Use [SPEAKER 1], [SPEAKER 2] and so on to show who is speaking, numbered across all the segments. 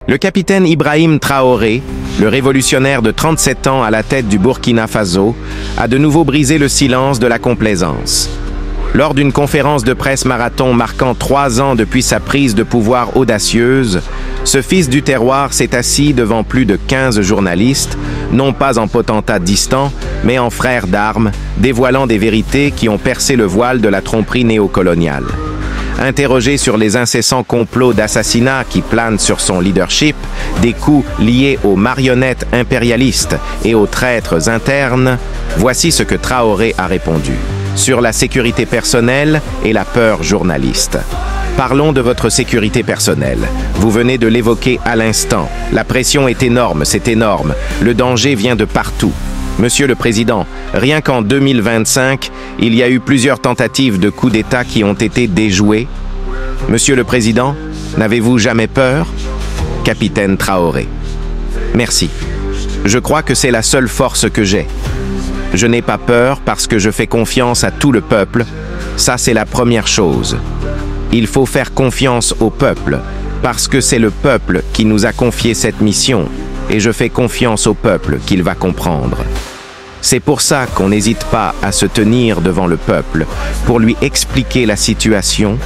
[SPEAKER 1] Le capitaine Ibrahim Traoré, le révolutionnaire de 37 ans à la tête du Burkina Faso, a de nouveau brisé le silence de la complaisance. Lors d'une conférence de presse marathon marquant 3 ans depuis sa prise de pouvoir audacieuse, ce fils du terroir s'est assis devant plus de 15 journalistes, non pas en potentat distant, mais en frère d'armes, dévoilant des vérités qui ont percé le voile de la tromperie néocoloniale. Interrogé sur les incessants complots d'assassinat qui planent sur son leadership, des coups liés aux marionnettes impérialistes et aux traîtres internes, voici ce que Traoré a répondu. Sur la sécurité personnelle et la peur journaliste. Parlons de votre sécurité personnelle. Vous venez de l'évoquer à l'instant. La pression est énorme, c'est énorme. Le danger vient de partout. Monsieur le Président, rien qu'en 2025, il y a eu plusieurs tentatives de coup d'État qui ont été déjouées. Monsieur le Président, n'avez-vous jamais peur? Capitaine Traoré. Merci. Je crois que c'est la seule force que j'ai. Je n'ai pas peur parce que je fais confiance à tout le peuple. Ça, c'est la première chose. Il faut faire confiance au peuple, parce que c'est le peuple qui nous a confié cette mission, et je fais confiance au peuple qu'il va comprendre. C'est pour ça qu'on n'hésite pas à se tenir devant le peuple, pour lui expliquer la situation,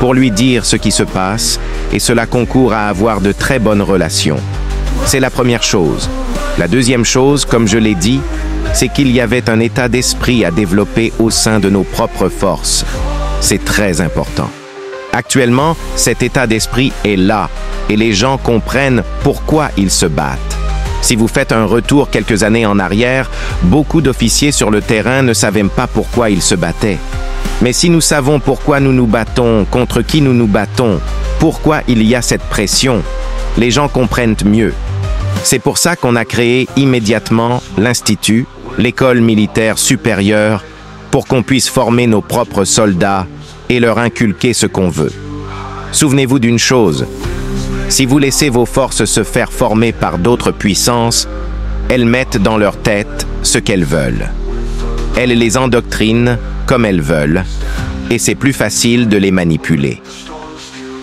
[SPEAKER 1] pour lui dire ce qui se passe, et cela concourt à avoir de très bonnes relations. C'est la première chose. La deuxième chose, comme je l'ai dit, c'est qu'il y avait un état d'esprit à développer au sein de nos propres forces. C'est très important. Actuellement, cet état d'esprit est là, et les gens comprennent pourquoi ils se battent. Si vous faites un retour quelques années en arrière, beaucoup d'officiers sur le terrain ne savaient pas pourquoi ils se battaient. Mais si nous savons pourquoi nous nous battons, contre qui nous nous battons, pourquoi il y a cette pression, les gens comprennent mieux. C'est pour ça qu'on a créé immédiatement l'Institut, l'école militaire supérieure, pour qu'on puisse former nos propres soldats et leur inculquer ce qu'on veut. Souvenez-vous d'une chose, si vous laissez vos forces se faire former par d'autres puissances, elles mettent dans leur tête ce qu'elles veulent. Elles les endoctrinent comme elles veulent, et c'est plus facile de les manipuler.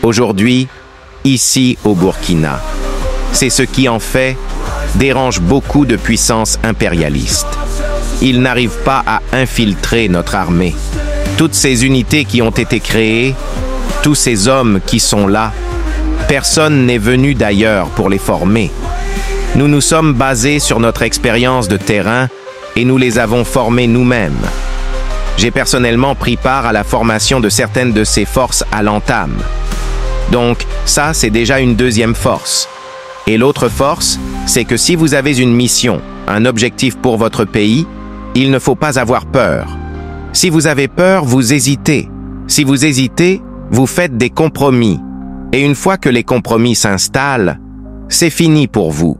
[SPEAKER 1] Aujourd'hui, ici au Burkina, c'est ce qui en fait dérange beaucoup de puissances impérialistes. Ils n'arrivent pas à infiltrer notre armée. Toutes ces unités qui ont été créées, tous ces hommes qui sont là, personne n'est venu d'ailleurs pour les former. Nous nous sommes basés sur notre expérience de terrain et nous les avons formés nous-mêmes. J'ai personnellement pris part à la formation de certaines de ces forces à l'entame. Donc ça, c'est déjà une deuxième force. Et l'autre force, c'est que si vous avez une mission, un objectif pour votre pays, il ne faut pas avoir peur. Si vous avez peur, vous hésitez. Si vous hésitez, vous faites des compromis. Et une fois que les compromis s'installent, c'est fini pour vous.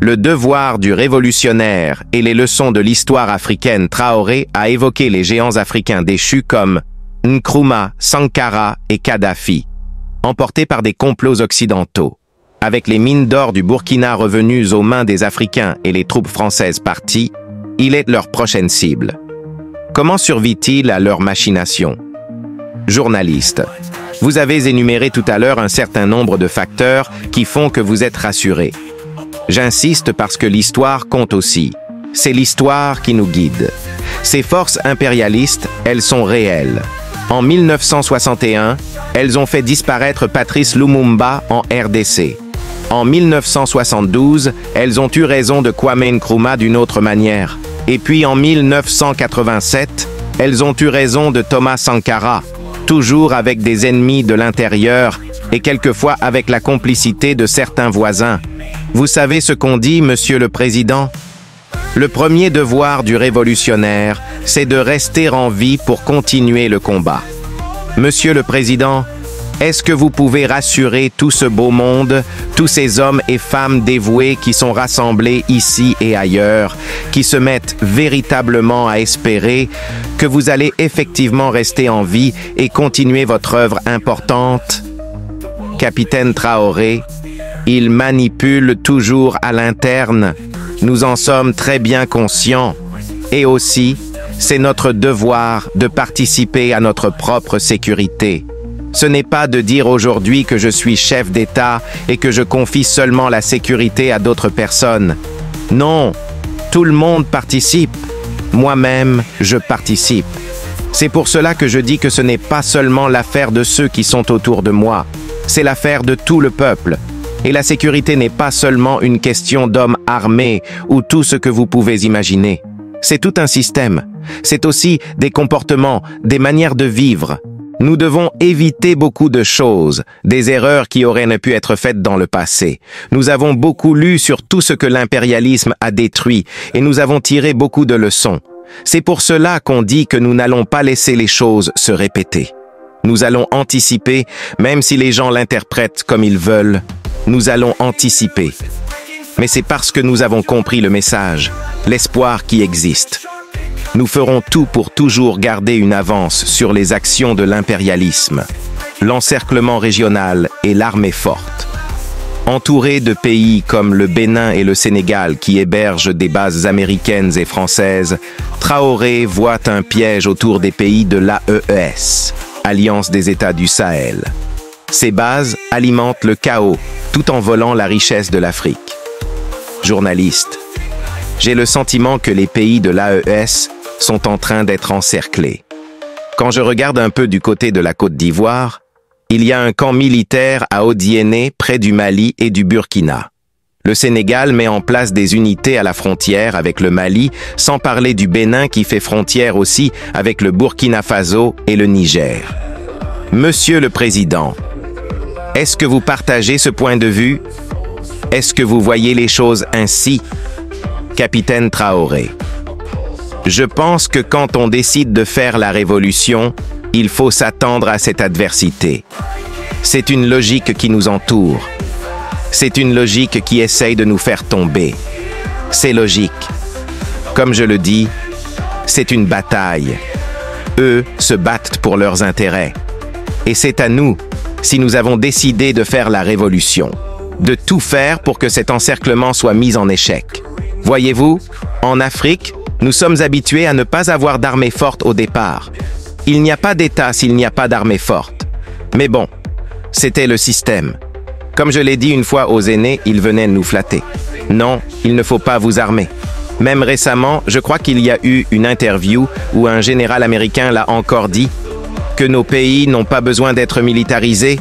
[SPEAKER 1] Le devoir du révolutionnaire et les leçons de l'histoire africaine Traoré a évoqué les géants africains déchus comme Nkrumah, Sankara et Kadhafi, emportés par des complots occidentaux. Avec les mines d'or du Burkina revenues aux mains des Africains et les troupes françaises parties, il est leur prochaine cible. Comment survit-il à leur machination? Journaliste, vous avez énuméré tout à l'heure un certain nombre de facteurs qui font que vous êtes rassurés. J'insiste parce que l'histoire compte aussi. C'est l'histoire qui nous guide. Ces forces impérialistes, elles sont réelles. En 1961, elles ont fait disparaître Patrice Lumumba en RDC. En 1972, elles ont eu raison de Kwame Nkrumah d'une autre manière. Et puis en 1987, elles ont eu raison de Thomas Sankara, toujours avec des ennemis de l'intérieur et quelquefois avec la complicité de certains voisins. Vous savez ce qu'on dit, Monsieur le Président? Le premier devoir du révolutionnaire, c'est de rester en vie pour continuer le combat. Monsieur le Président, est-ce que vous pouvez rassurer tout ce beau monde, tous ces hommes et femmes dévoués qui sont rassemblés ici et ailleurs, qui se mettent véritablement à espérer que vous allez effectivement rester en vie et continuer votre œuvre importante? Capitaine Traoré, il manipule toujours à l'interne. Nous en sommes très bien conscients. Et aussi, c'est notre devoir de participer à notre propre sécurité. Ce n'est pas de dire aujourd'hui que je suis chef d'État et que je confie seulement la sécurité à d'autres personnes. Non, tout le monde participe. Moi-même, je participe. C'est pour cela que je dis que ce n'est pas seulement l'affaire de ceux qui sont autour de moi, c'est l'affaire de tout le peuple. Et la sécurité n'est pas seulement une question d'hommes armés ou tout ce que vous pouvez imaginer. C'est tout un système. C'est aussi des comportements, des manières de vivre. Nous devons éviter beaucoup de choses, des erreurs qui auraient pu être faites dans le passé. Nous avons beaucoup lu sur tout ce que l'impérialisme a détruit et nous avons tiré beaucoup de leçons. C'est pour cela qu'on dit que nous n'allons pas laisser les choses se répéter. Nous allons anticiper, même si les gens l'interprètent comme ils veulent. Nous allons anticiper. Mais c'est parce que nous avons compris le message, l'espoir qui existe. Nous ferons tout pour toujours garder une avance sur les actions de l'impérialisme, l'encerclement régional et l'armée forte. Entouré de pays comme le Bénin et le Sénégal qui hébergent des bases américaines et françaises, Traoré voit un piège autour des pays de l'AES, Alliance des États du Sahel. Ces bases alimentent le chaos tout en volant la richesse de l'Afrique. Journaliste, j'ai le sentiment que les pays de l'AES sont en train d'être encerclés. Quand je regarde un peu du côté de la Côte d'Ivoire, il y a un camp militaire à Odiéné, près du Mali et du Burkina. Le Sénégal met en place des unités à la frontière avec le Mali, sans parler du Bénin qui fait frontière aussi avec le Burkina Faso et le Niger. Monsieur le Président, est-ce que vous partagez ce point de vue? Est-ce que vous voyez les choses ainsi? Capitaine Traoré. Je pense que quand on décide de faire la révolution, il faut s'attendre à cette adversité. C'est une logique qui nous entoure. C'est une logique qui essaye de nous faire tomber. C'est logique. Comme je le dis, c'est une bataille. Eux se battent pour leurs intérêts. Et c'est à nous, si nous avons décidé de faire la révolution, de tout faire pour que cet encerclement soit mis en échec. Voyez-vous, en Afrique, nous sommes habitués à ne pas avoir d'armée forte au départ. Il n'y a pas d'État s'il n'y a pas d'armée forte. Mais bon, c'était le système. Comme je l'ai dit une fois aux aînés, ils venaient nous flatter. Non, il ne faut pas vous armer. Même récemment, je crois qu'il y a eu une interview où un général américain l'a encore dit, que nos pays n'ont pas besoin d'être militarisés.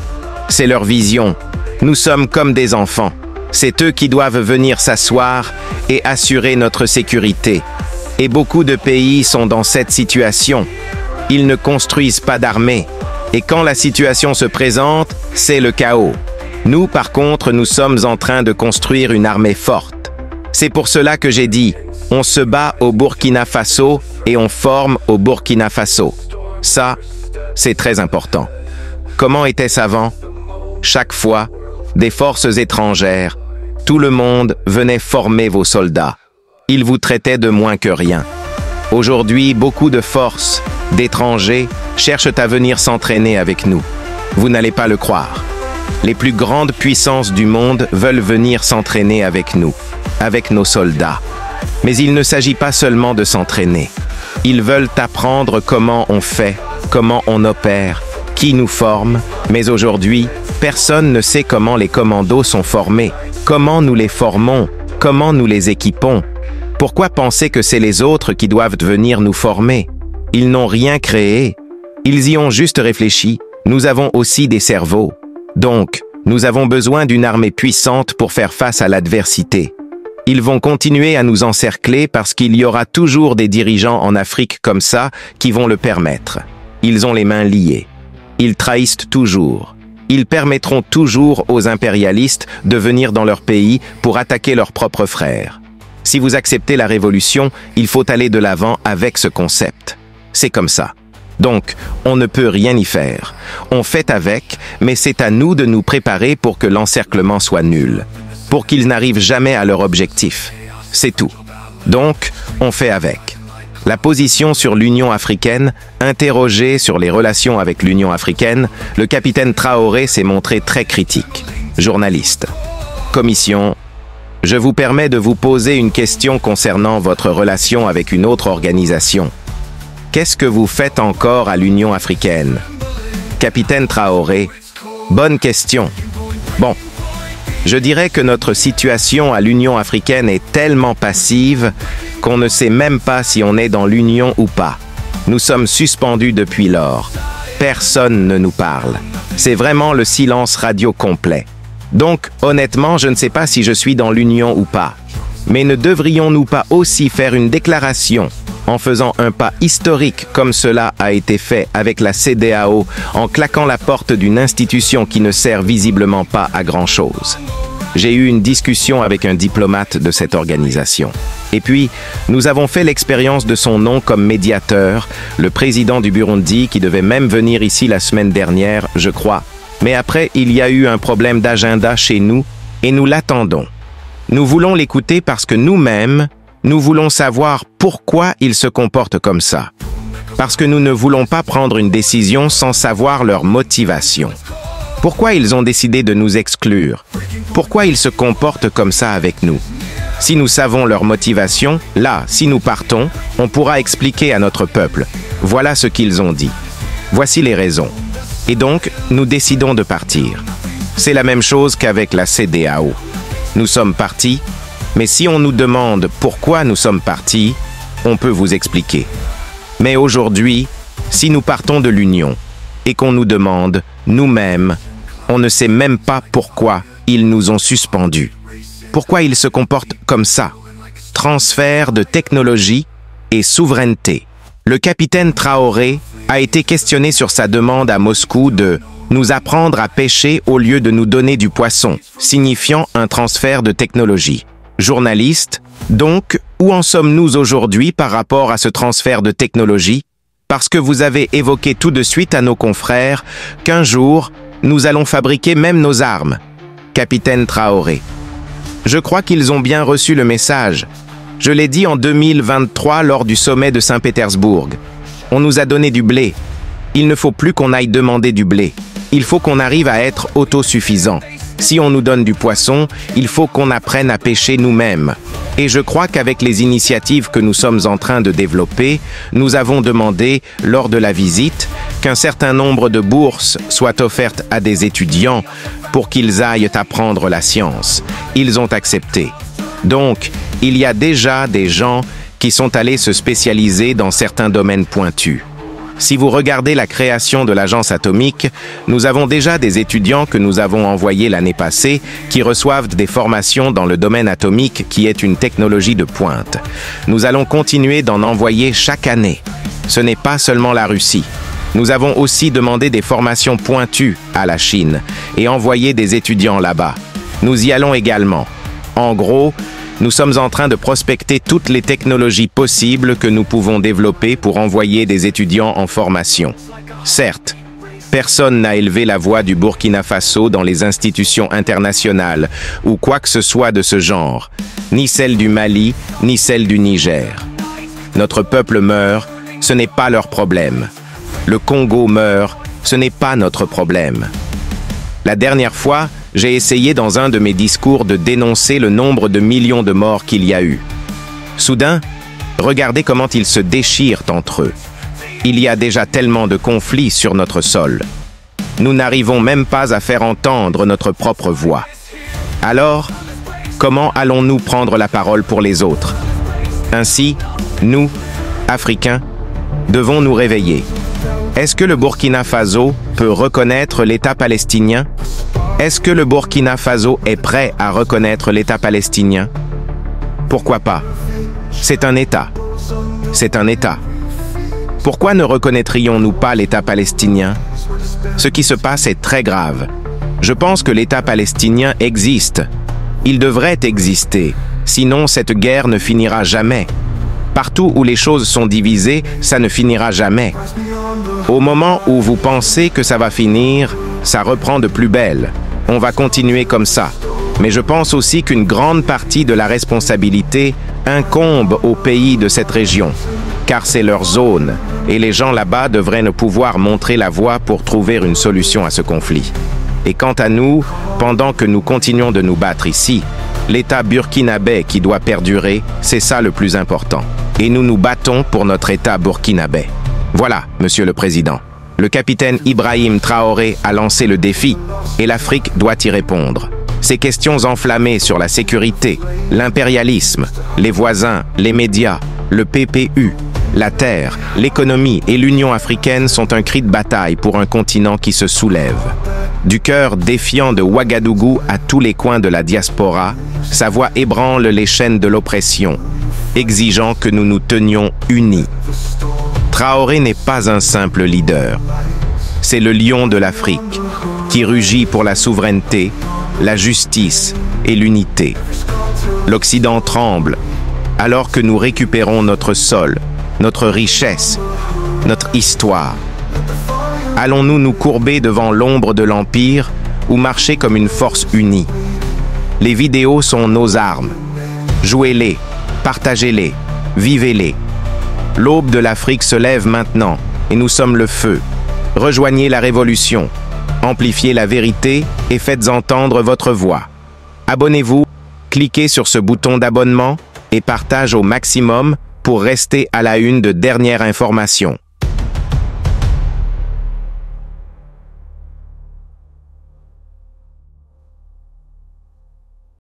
[SPEAKER 1] C'est leur vision. Nous sommes comme des enfants. C'est eux qui doivent venir s'asseoir et assurer notre sécurité. Et beaucoup de pays sont dans cette situation. Ils ne construisent pas d'armée. Et quand la situation se présente, c'est le chaos. Nous, par contre, nous sommes en train de construire une armée forte. C'est pour cela que j'ai dit, on se bat au Burkina Faso et on forme au Burkina Faso. Ça, c'est très important. Comment était-ce avant? Chaque fois, des forces étrangères, tout le monde venait former vos soldats. Ils vous traitaient de moins que rien. Aujourd'hui, beaucoup de forces, d'étrangers, cherchent à venir s'entraîner avec nous. Vous n'allez pas le croire. Les plus grandes puissances du monde veulent venir s'entraîner avec nous, avec nos soldats. Mais il ne s'agit pas seulement de s'entraîner. Ils veulent apprendre comment on fait, comment on opère, qui nous forme. Mais aujourd'hui, personne ne sait comment les commandos sont formés, comment nous les formons, comment nous les équipons. Pourquoi penser que c'est les autres qui doivent venir nous former? Ils n'ont rien créé. Ils y ont juste réfléchi. Nous avons aussi des cerveaux. Donc, nous avons besoin d'une armée puissante pour faire face à l'adversité. Ils vont continuer à nous encercler parce qu'il y aura toujours des dirigeants en Afrique comme ça qui vont le permettre. Ils ont les mains liées. Ils trahissent toujours. Ils permettront toujours aux impérialistes de venir dans leur pays pour attaquer leurs propres frères. Si vous acceptez la révolution, il faut aller de l'avant avec ce concept. C'est comme ça. Donc, on ne peut rien y faire. On fait avec, mais c'est à nous de nous préparer pour que l'encerclement soit nul, pour qu'ils n'arrivent jamais à leur objectif. C'est tout. Donc, on fait avec. La position sur l'Union africaine, interrogé sur les relations avec l'Union africaine, le capitaine Traoré s'est montré très critique. Journaliste. Commission. Je vous permets de vous poser une question concernant votre relation avec une autre organisation. Qu'est-ce que vous faites encore à l'Union africaine? Capitaine Traoré, bonne question. Bon, je dirais que notre situation à l'Union africaine est tellement passive qu'on ne sait même pas si on est dans l'Union ou pas. Nous sommes suspendus depuis lors. Personne ne nous parle. C'est vraiment le silence radio complet. Donc, honnêtement, je ne sais pas si je suis dans l'Union ou pas. Mais ne devrions-nous pas aussi faire une déclaration en faisant un pas historique comme cela a été fait avec la CEDEAO en claquant la porte d'une institution qui ne sert visiblement pas à grand-chose? J'ai eu une discussion avec un diplomate de cette organisation. Et puis, nous avons fait l'expérience de son nom comme médiateur, le président du Burundi qui devait même venir ici la semaine dernière, je crois. Mais après, il y a eu un problème d'agenda chez nous et nous l'attendons. Nous voulons l'écouter parce que nous-mêmes, nous voulons savoir pourquoi il se comporte comme ça. Parce que nous ne voulons pas prendre une décision sans savoir leur motivation. Pourquoi ils ont décidé de nous exclure? Pourquoi ils se comportent comme ça avec nous? Si nous savons leur motivation, là, si nous partons, on pourra expliquer à notre peuple. Voilà ce qu'ils ont dit. Voici les raisons. Et donc, nous décidons de partir. C'est la même chose qu'avec la CEDEAO. Nous sommes partis, mais si on nous demande pourquoi nous sommes partis, on peut vous expliquer. Mais aujourd'hui, si nous partons de l'Union et qu'on nous demande, nous-mêmes, on ne sait même pas pourquoi ils nous ont suspendus. Pourquoi ils se comportent comme ça? Transfert de technologie et souveraineté. Le capitaine Traoré a été questionné sur sa demande à Moscou de nous apprendre à pêcher au lieu de nous donner du poisson, signifiant un transfert de technologie. Journaliste, donc, où en sommes-nous aujourd'hui par rapport à ce transfert de technologie? Parce que vous avez évoqué tout de suite à nos confrères qu'un jour, nous allons fabriquer même nos armes. Capitaine Traoré. Je crois qu'ils ont bien reçu le message. Je l'ai dit en 2023 lors du sommet de Saint-Pétersbourg. On nous a donné du blé. Il ne faut plus qu'on aille demander du blé. Il faut qu'on arrive à être autosuffisant. Si on nous donne du poisson, il faut qu'on apprenne à pêcher nous-mêmes. Et je crois qu'avec les initiatives que nous sommes en train de développer, nous avons demandé, lors de la visite, qu'un certain nombre de bourses soient offertes à des étudiants pour qu'ils aillent apprendre la science. Ils ont accepté. Donc, il y a déjà des gens qui sont allés se spécialiser dans certains domaines pointus. Si vous regardez la création de l'agence atomique, nous avons déjà des étudiants que nous avons envoyés l'année passée qui reçoivent des formations dans le domaine atomique qui est une technologie de pointe. Nous allons continuer d'en envoyer chaque année. Ce n'est pas seulement la Russie. Nous avons aussi demandé des formations pointues à la Chine et envoyé des étudiants là-bas. Nous y allons également. En gros, nous sommes en train de prospecter toutes les technologies possibles que nous pouvons développer pour envoyer des étudiants en formation. Certes, personne n'a élevé la voix du Burkina Faso dans les institutions internationales ou quoi que ce soit de ce genre, ni celle du Mali, ni celle du Niger. Notre peuple meurt, ce n'est pas leur problème. Le Congo meurt, ce n'est pas notre problème. La dernière fois, j'ai essayé dans un de mes discours de dénoncer le nombre de millions de morts qu'il y a eu. Soudain, regardez comment ils se déchirent entre eux. Il y a déjà tellement de conflits sur notre sol. Nous n'arrivons même pas à faire entendre notre propre voix. Alors, comment allons-nous prendre la parole pour les autres? Ainsi, nous, Africains, devons nous réveiller. Est-ce que le Burkina Faso peut reconnaître l'État palestinien? Est-ce que le Burkina Faso est prêt à reconnaître l'État palestinien? Pourquoi pas? C'est un État. C'est un État. Pourquoi ne reconnaîtrions-nous pas l'État palestinien? Ce qui se passe est très grave. Je pense que l'État palestinien existe. Il devrait exister. Sinon, cette guerre ne finira jamais. Partout où les choses sont divisées, ça ne finira jamais. Au moment où vous pensez que ça va finir, ça reprend de plus belle. On va continuer comme ça. Mais je pense aussi qu'une grande partie de la responsabilité incombe aux pays de cette région, car c'est leur zone, et les gens là-bas devraient nous pouvoir montrer la voie pour trouver une solution à ce conflit. Et quant à nous, pendant que nous continuons de nous battre ici, l'État burkinabé qui doit perdurer, c'est ça le plus important. Et nous nous battons pour notre État burkinabé. Voilà, Monsieur le Président. Le capitaine Ibrahim Traoré a lancé le défi et l'Afrique doit y répondre. Ces questions enflammées sur la sécurité, l'impérialisme, les voisins, les médias, le PPU, la terre, l'économie et l'Union africaine sont un cri de bataille pour un continent qui se soulève. Du cœur défiant de Ouagadougou à tous les coins de la diaspora, sa voix ébranle les chaînes de l'oppression, exigeant que nous nous tenions unis. Traoré n'est pas un simple leader. C'est le lion de l'Afrique, qui rugit pour la souveraineté, la justice et l'unité. L'Occident tremble, alors que nous récupérons notre sol, notre richesse, notre histoire. Allons-nous nous courber devant l'ombre de l'Empire ou marcher comme une force unie? Les vidéos sont nos armes. Jouez-les, partagez-les, vivez-les. L'aube de l'Afrique se lève maintenant et nous sommes le feu. Rejoignez la révolution, amplifiez la vérité et faites entendre votre voix. Abonnez-vous, cliquez sur ce bouton d'abonnement et partage au maximum pour rester à la une de dernières informations.